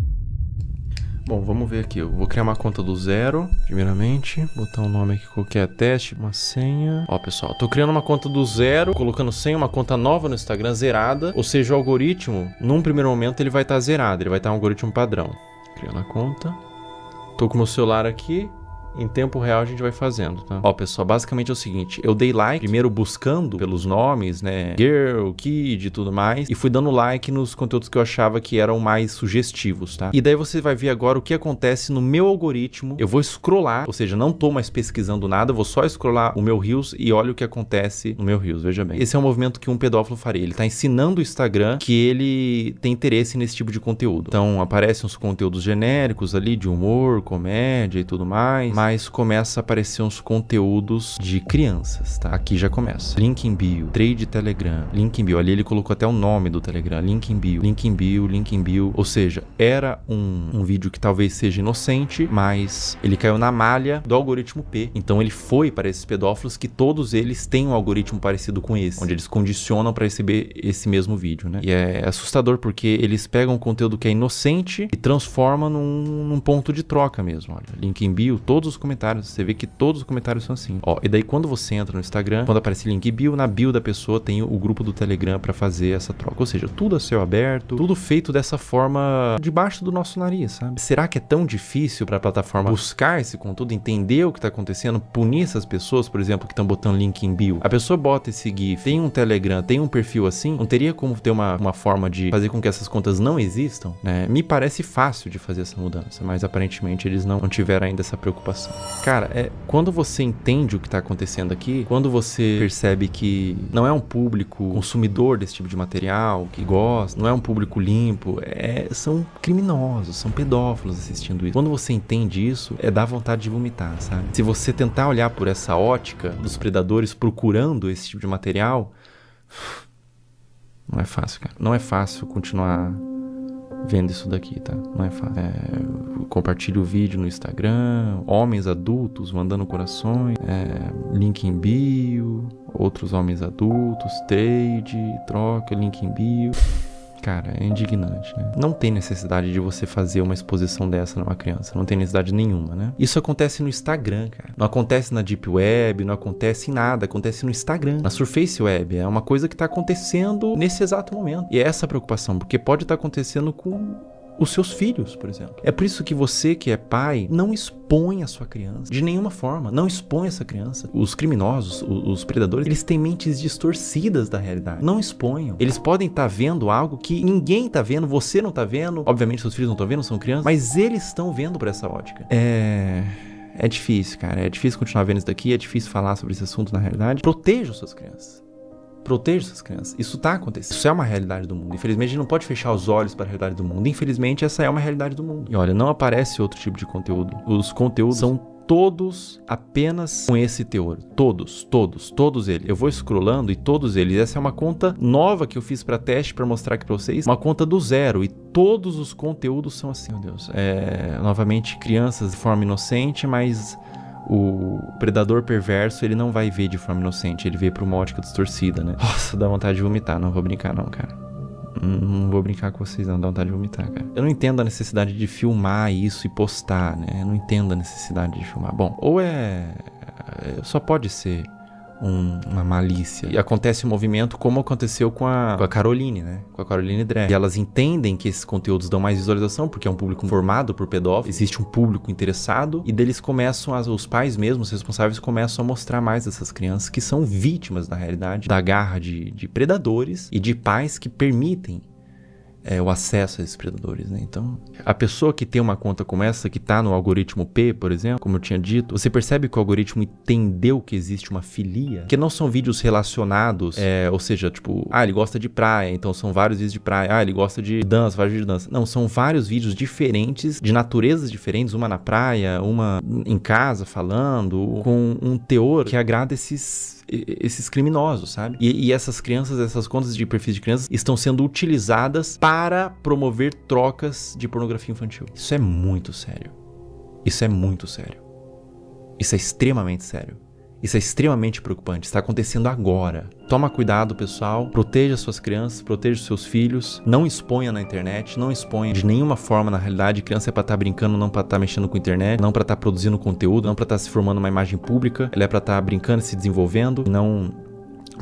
Bom, vamos ver aqui. Eu vou criar uma conta do zero, primeiramente. Botar um nome aqui qualquer, teste, uma senha. Ó, pessoal, tô criando uma conta do zero, colocando senha, uma conta nova no Instagram, zerada. Ou seja, o algoritmo, num primeiro momento, ele vai estar zerado. Ele vai estar um algoritmo padrão. Criando a conta. Tô com o meu celular aqui. Em tempo real a gente vai fazendo, tá? Ó, pessoal, basicamente é o seguinte, eu dei like, primeiro buscando pelos nomes, né, girl, kid e tudo mais, e fui dando like nos conteúdos que eu achava que eram mais sugestivos, tá? E daí você vai ver agora o que acontece no meu algoritmo. Eu vou scrollar, ou seja, não tô mais pesquisando nada, vou só scrollar o meu Reels e olha o que acontece no meu Reels, veja bem. Esse é um movimento que um pedófilo faria, ele tá ensinando o Instagram que ele tem interesse nesse tipo de conteúdo. Então, aparecem uns conteúdos genéricos ali, de humor, comédia e tudo mais, mas começa a aparecer uns conteúdos de crianças, tá? Aqui já começa. Link em bio, trade Telegram, link em bio. Ali ele colocou até o nome do Telegram, link em bio, link em bio, link em bio. Ou seja, era um vídeo que talvez seja inocente, mas ele caiu na malha do algoritmo P. Então ele foi para esses pedófilos que todos eles têm um algoritmo parecido com esse, onde eles condicionam para receber esse mesmo vídeo, né? E é assustador porque eles pegam um conteúdo que é inocente e transformam num ponto de troca mesmo. Olha, link em bio, todos os comentários, você vê que todos os comentários são assim. Ó, e daí quando você entra no Instagram, quando aparece link bio, na bio da pessoa tem o grupo do Telegram para fazer essa troca. Ou seja, tudo a céu aberto, tudo feito dessa forma debaixo do nosso nariz, sabe? Será que é tão difícil para a plataforma buscar esse conteúdo, entender o que tá acontecendo, punir essas pessoas, por exemplo, que estão botando link em bio? A pessoa bota esse GIF, tem um Telegram, tem um perfil assim, não teria como ter uma forma de fazer com que essas contas não existam, né? Me parece fácil de fazer essa mudança, mas aparentemente eles não tiveram ainda essa preocupação. Cara, quando você entende o que tá acontecendo aqui, quando você percebe que não é um público consumidor desse tipo de material, que gosta, não é um público limpo, são criminosos, são pedófilos assistindo isso. Quando você entende isso, dá vontade de vomitar, sabe? Se você tentar olhar por essa ótica dos predadores procurando esse tipo de material, não é fácil, cara. Não é fácil continuar vendo isso daqui, tá? Não é fácil. Compartilhe o vídeo no Instagram, homens adultos mandando corações, link em bio, outros homens adultos, trade, troca, link em bio. Cara, é indignante, né? Não tem necessidade de você fazer uma exposição dessa numa criança. Não tem necessidade nenhuma, né? Isso acontece no Instagram, cara. Não acontece na Deep Web, não acontece em nada. Acontece no Instagram, na Surface Web. É uma coisa que tá acontecendo nesse exato momento. E é essa preocupação, porque pode estar acontecendo com os seus filhos, por exemplo. É por isso que você, que é pai, não expõe a sua criança. De nenhuma forma. Não expõe essa criança. Os criminosos, os predadores, eles têm mentes distorcidas da realidade. Não exponham. Eles podem estar vendo algo que ninguém está vendo, você não está vendo. Obviamente, seus filhos não estão vendo, são crianças. Mas eles estão vendo por essa ótica. É difícil, cara. É difícil continuar vendo isso daqui. É difícil falar sobre esse assunto na realidade. Proteja suas crianças. Proteja essas crianças. Isso tá acontecendo. Isso é uma realidade do mundo. Infelizmente, a gente não pode fechar os olhos para a realidade do mundo. Infelizmente, essa é uma realidade do mundo. E olha, não aparece outro tipo de conteúdo. Os conteúdos são todos apenas com esse teor. Todos eles. Eu vou scrollando e todos eles. Essa é uma conta nova que eu fiz para teste, para mostrar aqui para vocês. Uma conta do zero. E todos os conteúdos são assim, meu Deus. Novamente, crianças de forma inocente, mas o predador perverso, ele não vai ver de forma inocente, ele vê por uma ótica distorcida, né? Nossa, dá vontade de vomitar, não vou brincar não, cara. Não vou brincar com vocês não, dá vontade de vomitar, cara. Eu não entendo a necessidade de filmar isso e postar, né? Eu não entendo a necessidade de filmar. Bom, ou só pode ser uma malícia. E acontece um movimento como aconteceu com a Caroline, né? Com a Caroline Drag. E elas entendem que esses conteúdos dão mais visualização, porque é um público formado por pedófilos, existe um público interessado, e deles começam, os pais mesmos, os responsáveis, começam a mostrar mais dessas crianças que são vítimas, na realidade, da garra de predadores e de pais que permitem o acesso a esses predadores, né? Então, a pessoa que tem uma conta como essa, que tá no algoritmo P, por exemplo, como eu tinha dito, você percebe que o algoritmo entendeu que existe uma filia, que não são vídeos relacionados, ou seja, tipo, ele gosta de praia, então são vários vídeos de praia, ele gosta de dança, vários vídeos de dança. Não, são vários vídeos diferentes, de naturezas diferentes, uma na praia, uma em casa falando, com um teor que agrada esses criminosos, sabe? E essas crianças, essas contas de perfis de crianças estão sendo utilizadas para promover trocas de pornografia infantil. Isso é muito sério. Isso é muito sério. Isso é extremamente sério. Isso é extremamente preocupante. Está acontecendo agora. Toma cuidado, pessoal. Proteja suas crianças, proteja seus filhos. Não exponha na internet, não exponha de nenhuma forma na realidade. Criança é para estar brincando, não para estar mexendo com a internet, não para estar produzindo conteúdo, não para estar se formando uma imagem pública. Ela é para estar brincando e se desenvolvendo, não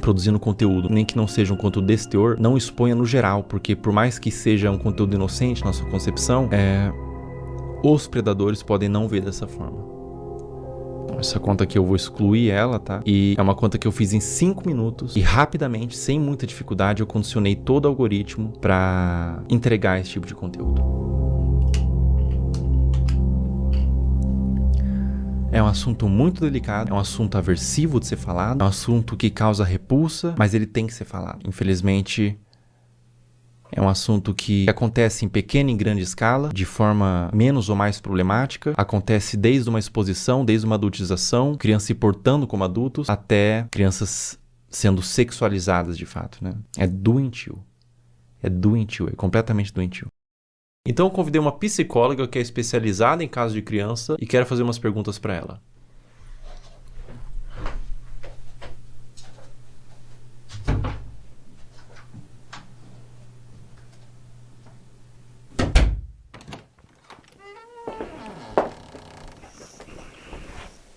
produzindo conteúdo, nem que não seja um conteúdo desse teor. Não exponha no geral, porque por mais que seja um conteúdo inocente na sua concepção, os predadores podem não ver dessa forma. Essa conta aqui eu vou excluir ela, tá? E é uma conta que eu fiz em 5 minutos e rapidamente, sem muita dificuldade, eu condicionei todo o algoritmo para entregar esse tipo de conteúdo. É um assunto muito delicado, é um assunto aversivo de ser falado, é um assunto que causa repulsa, mas ele tem que ser falado. Infelizmente, é um assunto que acontece em pequena e grande escala, de forma menos ou mais problemática. Acontece desde uma exposição, desde uma adultização, crianças se portando como adultos, até crianças sendo sexualizadas de fato, né? É doentio. É doentio, é completamente doentio. Então eu convidei uma psicóloga que é especializada em casos de criança e quero fazer umas perguntas para ela.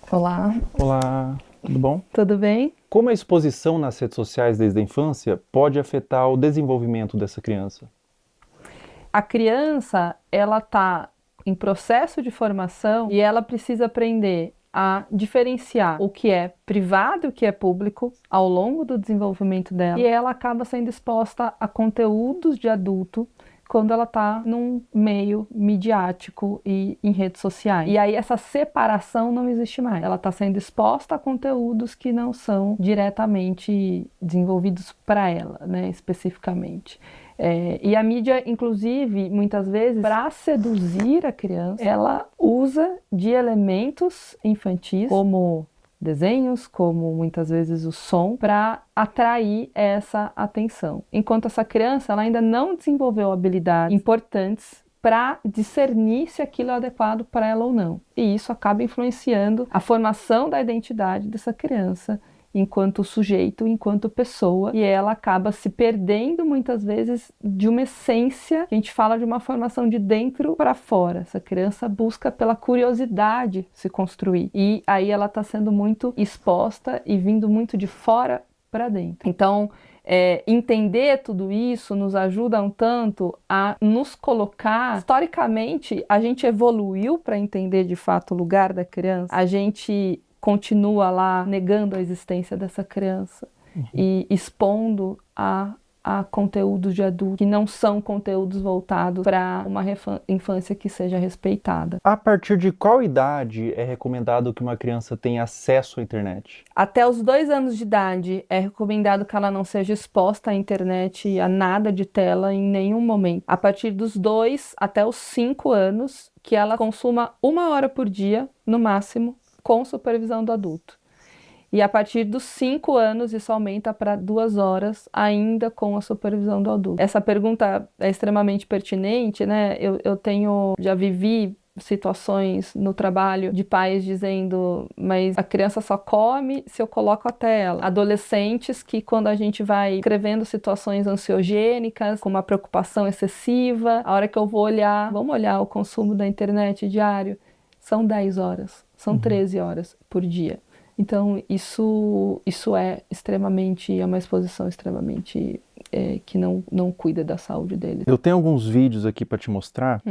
Olá. Olá, tudo bom? Tudo bem? Como a exposição nas redes sociais desde a infância pode afetar o desenvolvimento dessa criança? A criança, ela está em processo de formação e ela precisa aprender a diferenciar o que é privado e o que é público ao longo do desenvolvimento dela. E ela acaba sendo exposta a conteúdos de adulto quando ela está num meio midiático e em redes sociais. E aí essa separação não existe mais. Ela está sendo exposta a conteúdos que não são diretamente desenvolvidos para ela, né, especificamente. E a mídia, inclusive, muitas vezes, para seduzir a criança, ela usa de elementos infantis, como desenhos, como muitas vezes o som, para atrair essa atenção. Enquanto essa criança ela ainda não desenvolveu habilidades importantes para discernir se aquilo é adequado para ela ou não. E isso acaba influenciando a formação da identidade dessa criança enquanto sujeito, enquanto pessoa, e ela acaba se perdendo muitas vezes de uma essência, a gente fala de uma formação de dentro para fora. Essa criança busca pela curiosidade se construir, e aí ela está sendo muito exposta e vindo muito de fora para dentro. Então, entender tudo isso nos ajuda um tanto a nos colocar. Historicamente, a gente evoluiu para entender de fato o lugar da criança, a gente continua lá negando a existência dessa criança e expondo a conteúdos de adulto que não são conteúdos voltados para uma infância que seja respeitada. A partir de qual idade é recomendado que uma criança tenha acesso à internet? Até os 2 anos de idade é recomendado que ela não seja exposta à internet, a nada de tela em nenhum momento. A partir dos 2 até os 5 anos, que ela consuma 1 hora por dia, no máximo, com supervisão do adulto. E a partir dos 5 anos, isso aumenta para 2 horas, ainda com a supervisão do adulto. Essa pergunta é extremamente pertinente, né? Já vivi situações no trabalho de pais dizendo, mas a criança só come se eu coloco a tela. Adolescentes que, quando a gente vai escrevendo situações ansiogênicas, com uma preocupação excessiva, a hora que eu vou olhar, vamos olhar o consumo da internet diário, são 10 horas, são 13 horas por dia. Então, isso é uma exposição extremamente que não cuida da saúde deles. Eu tenho alguns vídeos aqui para te mostrar.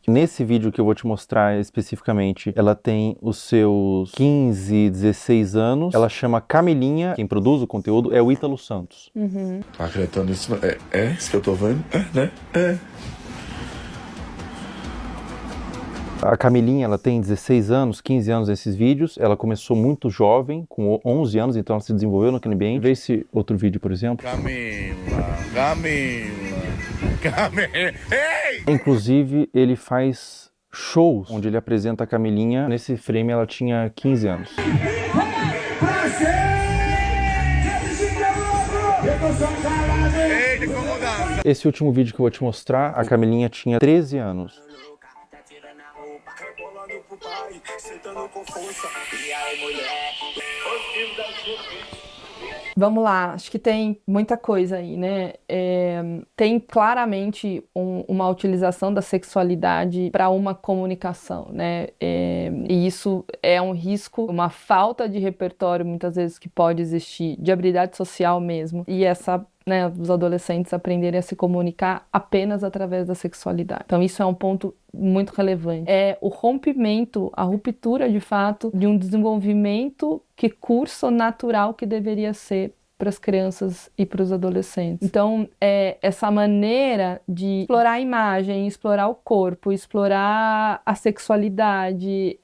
Nesse vídeo que eu vou te mostrar especificamente, ela tem os seus 15, 16 anos. Ela chama Camilinha. Quem produz o conteúdo é o Ítalo Santos. Tá acreditando nisso? É isso que eu tô vendo? Né? A Camilinha, ela tem 16 anos, 15 anos nesses vídeos. Ela começou muito jovem, com 11 anos, então ela se desenvolveu naquele ambiente. Vê esse outro vídeo, por exemplo. Camila. Ei! Inclusive, ele faz shows onde ele apresenta a Camilinha. Nesse frame, ela tinha 15 anos. Esse último vídeo que eu vou te mostrar, a Camilinha tinha 13 anos. Vamos lá, acho que tem muita coisa aí, né? Tem claramente uma utilização da sexualidade para uma comunicação, né? E isso é um risco, uma falta de repertório, muitas vezes, que pode existir, de habilidade social mesmo. E os adolescentes aprenderem a se comunicar apenas através da sexualidade. Então isso é um ponto muito relevante. É o rompimento, a ruptura de fato de um desenvolvimento que curso natural que deveria ser para as crianças e para os adolescentes. Então, essa maneira de explorar a imagem, explorar o corpo, explorar a sexualidade,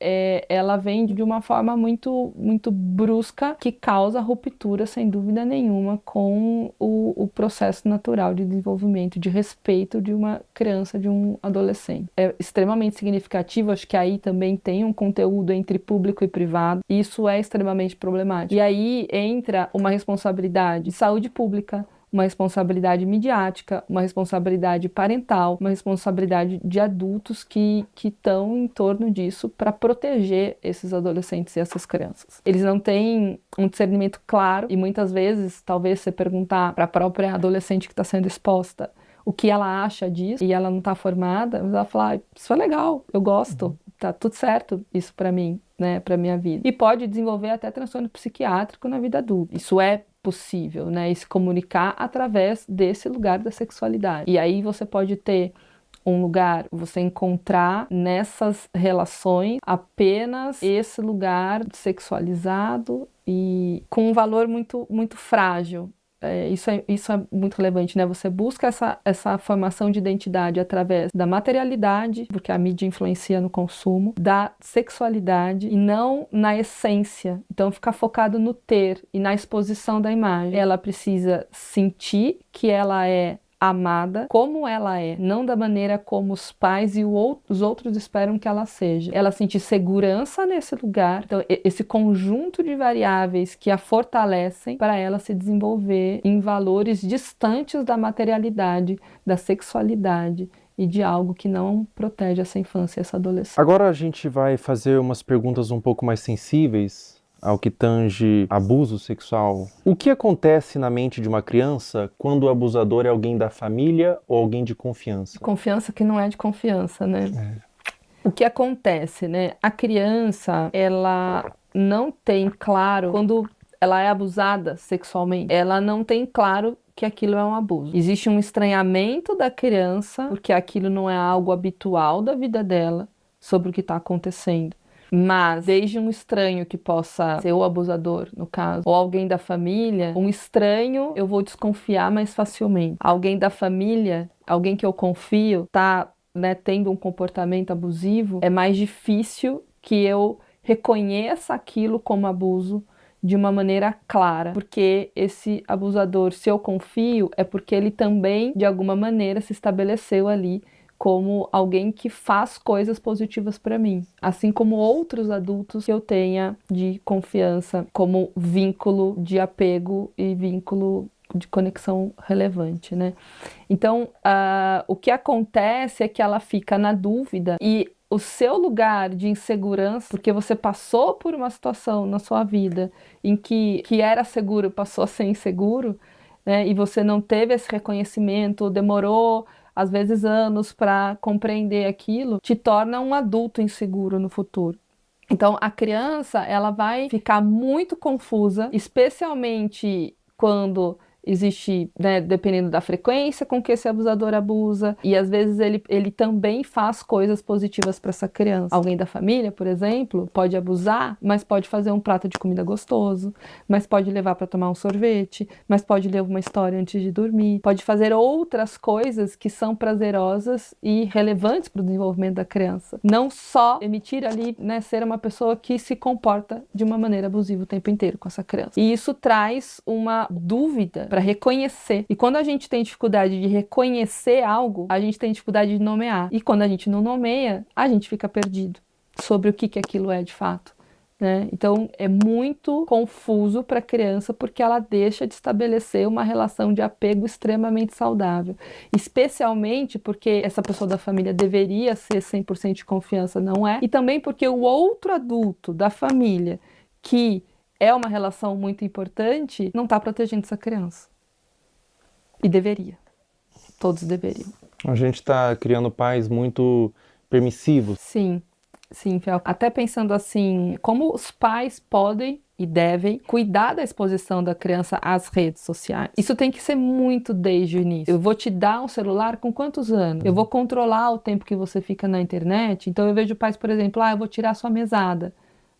ela vem de uma forma muito, muito brusca, que causa ruptura, sem dúvida nenhuma, com o processo natural de desenvolvimento, de respeito de uma criança, de um adolescente. É extremamente significativo, acho que aí também tem um conteúdo entre público e privado, e isso é extremamente problemático. E aí entra uma responsabilidade de saúde pública, uma responsabilidade midiática, uma responsabilidade parental, uma responsabilidade de adultos que estão em torno disso para proteger esses adolescentes e essas crianças. Eles não têm um discernimento claro e muitas vezes, talvez você perguntar para a própria adolescente que está sendo exposta o que ela acha disso e ela não está formada, ela fala, isso é legal, eu gosto, tá tudo certo isso para mim, né, para minha vida. E pode desenvolver até transtorno psiquiátrico na vida adulta. Isso é possível, né, e se comunicar através desse lugar da sexualidade. E aí você pode ter um lugar, você encontrar nessas relações apenas esse lugar sexualizado e com um valor muito, muito frágil. Isso é muito relevante, né? Você busca essa formação de identidade através da materialidade, porque a mídia influencia no consumo, da sexualidade e não na essência. Então, ficar focado no ter e na exposição da imagem. Ela precisa sentir que ela é amada como ela é, não da maneira como os pais e os outros esperam que ela seja. Ela sentir segurança nesse lugar, então esse conjunto de variáveis que a fortalecem para ela se desenvolver em valores distantes da materialidade, da sexualidade e de algo que não protege essa infância e essa adolescência. Agora a gente vai fazer umas perguntas um pouco mais sensíveis ao que tange abuso sexual. O que acontece na mente de uma criança quando o abusador é alguém da família ou alguém de confiança? Confiança que não é de confiança, né? O que acontece, né? A criança, ela não tem claro, quando ela é abusada sexualmente, ela não tem claro que aquilo é um abuso. Existe um estranhamento da criança, porque aquilo não é algo habitual da vida dela, sobre o que está acontecendo. Mas, desde um estranho que possa ser o abusador, no caso, ou alguém da família, um estranho eu vou desconfiar mais facilmente. Alguém da família, alguém que eu confio, tá, né, tendo um comportamento abusivo, é mais difícil que eu reconheça aquilo como abuso de uma maneira clara. Porque esse abusador, se eu confio, é porque ele também, de alguma maneira, se estabeleceu ali como alguém que faz coisas positivas para mim, assim como outros adultos que eu tenha de confiança, como vínculo de apego e vínculo de conexão relevante, né? Então, o que acontece é que ela fica na dúvida e o seu lugar de insegurança, porque você passou por uma situação na sua vida em que era seguro passou a ser inseguro, né? E você não teve esse reconhecimento, demorou às vezes anos para compreender aquilo, te torna um adulto inseguro no futuro. Então, a criança, ela vai ficar muito confusa, especialmente quando existe, né, dependendo da frequência com que esse abusador abusa, e às vezes ele também faz coisas positivas para essa criança. Alguém da família, por exemplo, pode abusar, mas pode fazer um prato de comida gostoso, mas pode levar para tomar um sorvete, mas pode ler uma história antes de dormir, pode fazer outras coisas que são prazerosas e relevantes para o desenvolvimento da criança. Não só emitir ali, né, ser uma pessoa que se comporta de uma maneira abusiva o tempo inteiro com essa criança. E isso traz uma dúvida para reconhecer. E quando a gente tem dificuldade de reconhecer algo, a gente tem dificuldade de nomear. E quando a gente não nomeia, a gente fica perdido sobre o que aquilo é de fato. Né? Então é muito confuso para a criança porque ela deixa de estabelecer uma relação de apego extremamente saudável, especialmente porque essa pessoa da família deveria ser 100% de confiança, não é? E também porque o outro adulto da família, que é uma relação muito importante, não está protegendo essa criança. E deveria. Todos deveriam. A gente está criando pais muito permissivos. Sim. Sim, Fel. Até pensando assim, como os pais podem e devem cuidar da exposição da criança às redes sociais. Isso tem que ser muito desde o início. Eu vou te dar um celular com quantos anos? Eu vou controlar o tempo que você fica na internet. Então eu vejo pais, por exemplo, eu vou tirar sua mesada.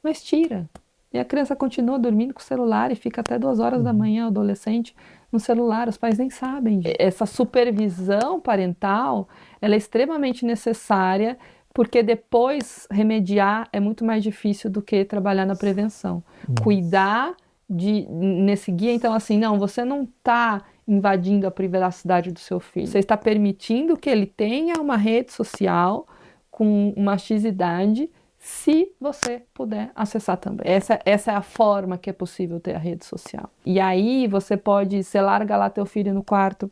Mas tira. E a criança continua dormindo com o celular e fica até 2 horas da manhã, o adolescente, no celular. Os pais nem sabem. Essa supervisão parental, ela é extremamente necessária, porque depois remediar é muito mais difícil do que trabalhar na prevenção. Cuidar nesse guia, então assim, não, você não está invadindo a privacidade do seu filho. Você está permitindo que ele tenha uma rede social com uma X-idade, se você puder acessar também. Essa é a forma que é possível ter a rede social. E aí você larga lá teu filho no quarto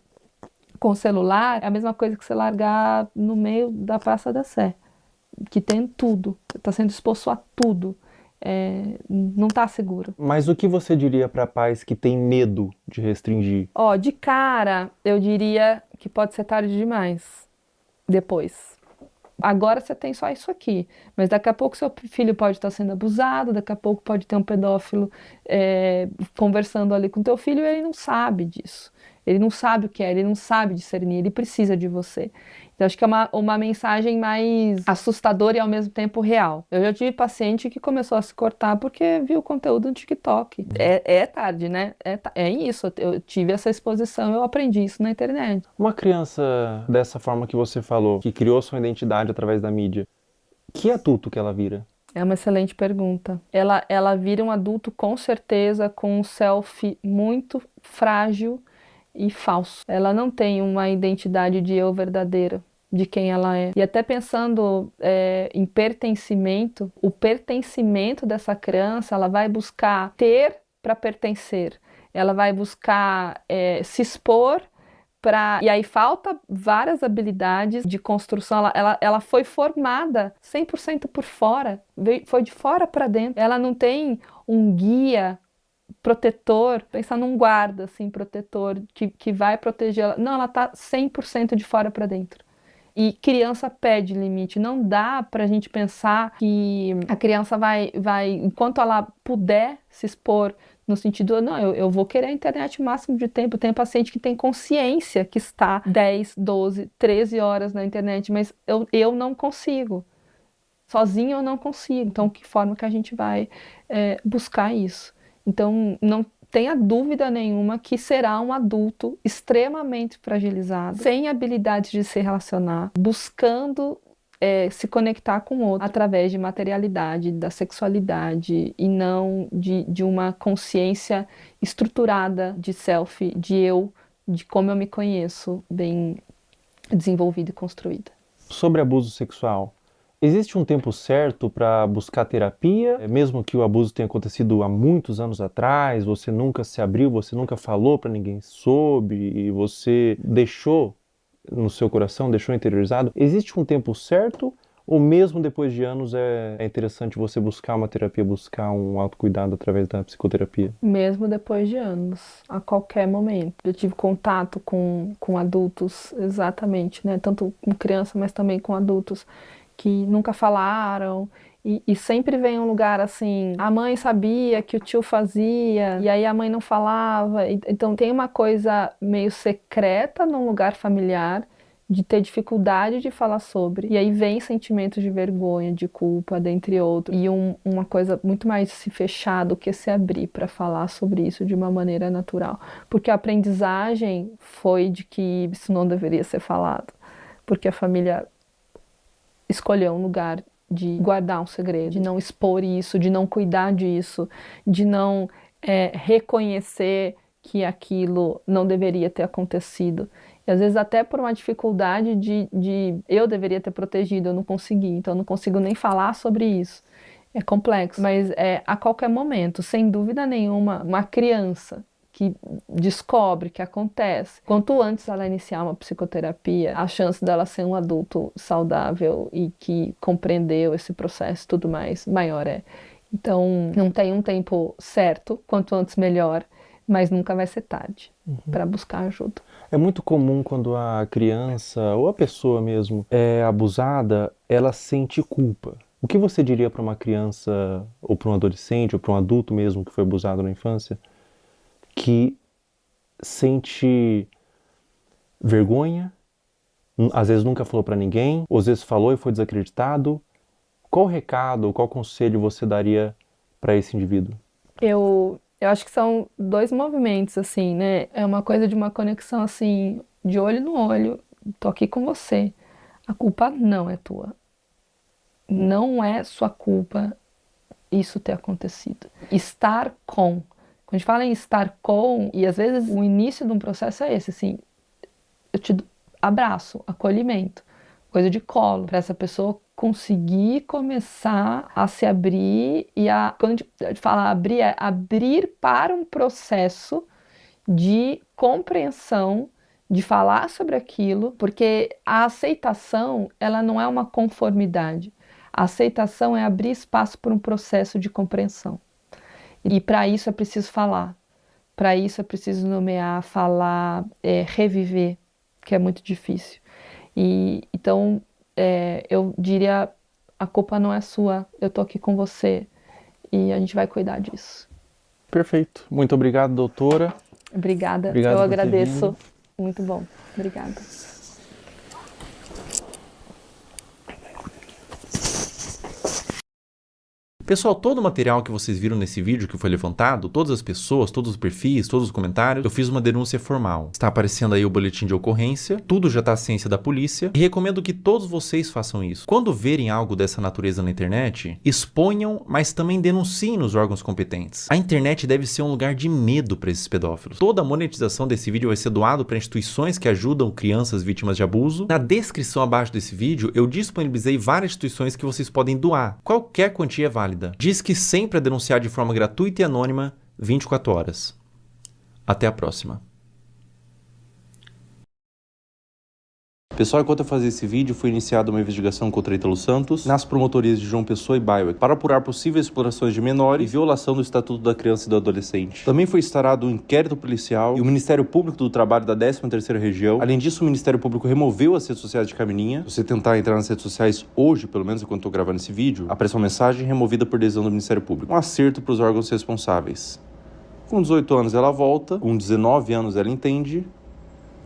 com o celular, é a mesma coisa que você largar no meio da Praça da Sé, que tem tudo, está sendo exposto a tudo, não está seguro. Mas o que você diria para pais que têm medo de restringir? De cara, eu diria que pode ser tarde demais, depois. Agora você tem só isso aqui, mas daqui a pouco seu filho pode estar sendo abusado, daqui a pouco pode ter um pedófilo conversando ali com teu filho e ele não sabe disso. Ele não sabe o que é, ele não sabe discernir, ele precisa de você. Então, acho que é uma mensagem mais assustadora e ao mesmo tempo real. Eu já tive paciente que começou a se cortar porque viu o conteúdo no TikTok. É tarde, né? É isso, eu tive essa exposição, eu aprendi isso na internet. Uma criança dessa forma que você falou, que criou sua identidade através da mídia, que adulto que ela vira? É uma excelente pergunta. Ela vira um adulto com certeza com um selfie muito frágil e falso. Ela não tem uma identidade de eu verdadeira, de quem ela é. E até pensando em pertencimento, o pertencimento dessa criança, ela vai buscar ter para pertencer. Ela vai buscar se expor para... E aí falta várias habilidades de construção. Ela foi formada 100% por fora, foi de fora para dentro. Ela não tem um guia protetor, pensar num guarda, assim, protetor, que vai proteger ela. Não, ela tá 100% de fora para dentro. E criança pede limite. Não dá pra gente pensar que a criança vai enquanto ela puder se expor, no sentido, não, eu vou querer a internet o máximo de tempo. Tem paciente que tem consciência que está 10, 12, 13 horas na internet, mas eu não consigo. Sozinho eu não consigo. Então, que forma que a gente vai buscar isso? Então, não tenha dúvida nenhuma que será um adulto extremamente fragilizado, sem habilidades de se relacionar, buscando se conectar com o outro através de materialidade, da sexualidade e não de uma consciência estruturada de self, de eu, de como eu me conheço, bem desenvolvida e construída. Sobre abuso sexual, existe um tempo certo para buscar terapia? Mesmo que o abuso tenha acontecido há muitos anos atrás, você nunca se abriu, você nunca falou para ninguém sobre, e você deixou no seu coração, deixou interiorizado. Existe um tempo certo? Ou mesmo depois de anos é interessante você buscar uma terapia, buscar um autocuidado através da psicoterapia? Mesmo depois de anos, a qualquer momento. Eu tive contato com adultos, exatamente, né? Tanto com criança, mas também com adultos que nunca falaram E sempre vem um lugar assim, a mãe sabia que o tio fazia, e aí a mãe não falava. Então tem uma coisa meio secreta num lugar familiar, de ter dificuldade de falar sobre. E aí vem sentimentos de vergonha, de culpa, dentre outros. E uma coisa muito mais se fechar do que se abrir para falar sobre isso de uma maneira natural. Porque a aprendizagem foi de que isso não deveria ser falado. Porque a família escolheu um lugar de guardar um segredo, de não expor isso, de não cuidar disso, de não reconhecer que aquilo não deveria ter acontecido. E às vezes até por uma dificuldade de eu deveria ter protegido, eu não consegui, então eu não consigo nem falar sobre isso. É complexo, mas a qualquer momento, sem dúvida nenhuma, uma criança que descobre que acontece, quanto antes ela iniciar uma psicoterapia, a chance dela ser um adulto saudável e que compreendeu esse processo e tudo mais, maior é. Então, não tem um tempo certo, quanto antes melhor, mas nunca vai ser tarde para buscar ajuda. É muito comum quando a criança ou a pessoa mesmo é abusada, ela sente culpa. O que você diria para uma criança ou para um adolescente ou para um adulto mesmo que foi abusado na infância, que sente vergonha, às vezes nunca falou para ninguém, ou às vezes falou e foi desacreditado? Qual recado, qual conselho você daria para esse indivíduo? Eu acho que são dois movimentos, assim, né? É uma coisa de uma conexão, assim, de olho no olho. Tô aqui com você. A culpa não é tua. Não é sua culpa isso ter acontecido. Estar com. Quando a gente fala em estar com, e às vezes o início de um processo é esse, assim, eu te abraço, acolhimento, coisa de colo, para essa pessoa conseguir começar a se abrir e quando a gente fala abrir, é abrir para um processo de compreensão, de falar sobre aquilo, porque a aceitação, ela não é uma conformidade. A aceitação é abrir espaço para um processo de compreensão. E para isso é preciso falar, para isso é preciso nomear, falar, reviver, que é muito difícil. Então, eu diria, a culpa não é sua, eu tô aqui com você e a gente vai cuidar disso. Perfeito. Muito obrigado, doutora. Obrigada, Obrigado eu agradeço. Muito bom, obrigada. Pessoal, todo o material que vocês viram nesse vídeo que foi levantado, todas as pessoas, todos os perfis, todos os comentários, eu fiz uma denúncia formal. Está aparecendo aí o boletim de ocorrência, tudo já está à ciência da polícia e recomendo que todos vocês façam isso. Quando verem algo dessa natureza na internet, exponham, mas também denunciem nos órgãos competentes. A internet deve ser um lugar de medo para esses pedófilos. Toda a monetização desse vídeo vai ser doado para instituições que ajudam crianças vítimas de abuso. Na descrição abaixo desse vídeo, eu disponibilizei várias instituições que vocês podem doar. Qualquer quantia é válida. Diz que sempre é denunciar de forma gratuita e anônima 24 horas. Até a próxima. Pessoal, enquanto eu fazia esse vídeo, foi iniciada uma investigação contra Ítalo Santos nas promotorias de João Pessoa e Baiuec para apurar possíveis explorações de menores e violação do Estatuto da Criança e do Adolescente. Também foi instaurado um inquérito policial e o Ministério Público do Trabalho da 13ª Região. Além disso, o Ministério Público removeu as redes sociais de Camininha. Se você tentar entrar nas redes sociais hoje, pelo menos enquanto eu estou gravando esse vídeo, aparece uma mensagem removida por decisão do Ministério Público. Um acerto para os órgãos responsáveis. Com 18 anos ela volta, com 19 anos ela entende,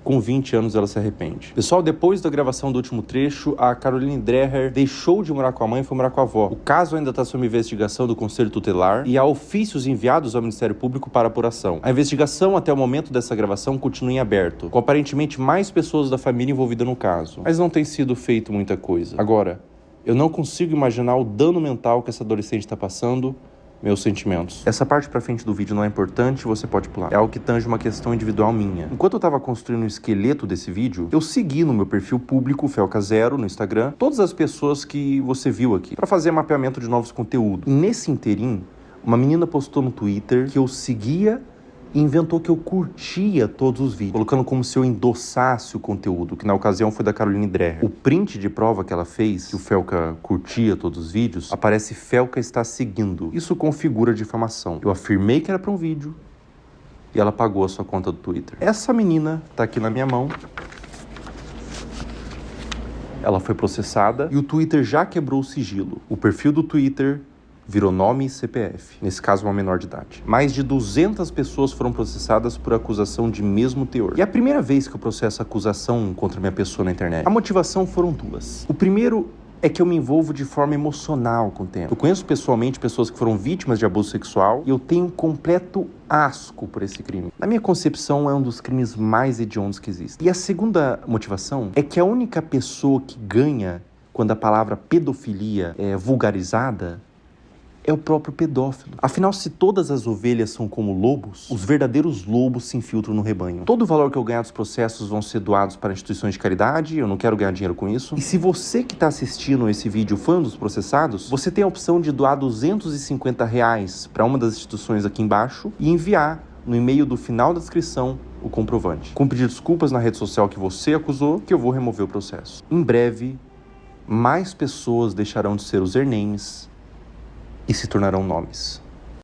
com 20 anos ela se arrepende. Pessoal, depois da gravação do último trecho, a Caroline Dreher deixou de morar com a mãe e foi morar com a avó. O caso ainda está sob investigação do Conselho Tutelar e há ofícios enviados ao Ministério Público para apuração. A investigação até o momento dessa gravação continua em aberto, com aparentemente mais pessoas da família envolvidas no caso. Mas não tem sido feito muita coisa. Agora, eu não consigo imaginar o dano mental que essa adolescente está passando. Meus sentimentos. Essa parte pra frente do vídeo não é importante, você pode pular. É algo que tange uma questão individual minha. Enquanto eu tava construindo o esqueleto desse vídeo, eu segui no meu perfil público, Felca0, no Instagram, todas as pessoas que você viu aqui, pra fazer mapeamento de novos conteúdos. E nesse interim, uma menina postou no Twitter que eu seguia e inventou que eu curtia todos os vídeos, colocando como se eu endossasse o conteúdo, que na ocasião foi da Caroline Dreher. O print de prova que ela fez, que o Felca curtia todos os vídeos, aparece Felca está seguindo. Isso configura difamação. Eu afirmei que era para um vídeo e ela pagou a sua conta do Twitter. Essa menina tá aqui na minha mão. Ela foi processada e o Twitter já quebrou o sigilo. O perfil do Twitter virou nome e CPF, nesse caso uma menor de idade. Mais de 200 pessoas foram processadas por acusação de mesmo teor. E é a primeira vez que eu processo acusação contra minha pessoa na internet. A motivação foram duas. O primeiro é que eu me envolvo de forma emocional com o tema. Eu conheço pessoalmente pessoas que foram vítimas de abuso sexual e eu tenho um completo asco por esse crime. Na minha concepção, é um dos crimes mais hediondos que existem. E a segunda motivação é que a única pessoa que ganha quando a palavra pedofilia é vulgarizada é o próprio pedófilo. Afinal, se todas as ovelhas são como lobos, os verdadeiros lobos se infiltram no rebanho. Todo o valor que eu ganhar dos processos vão ser doados para instituições de caridade, eu não quero ganhar dinheiro com isso. E se você que está assistindo esse vídeo foi um dos processados, você tem a opção de doar R$250 para uma das instituições aqui embaixo e enviar no e-mail do final da descrição o comprovante. Com pedir desculpas na rede social que você acusou, que eu vou remover o processo. Em breve, mais pessoas deixarão de ser usernames e se tornarão nomes.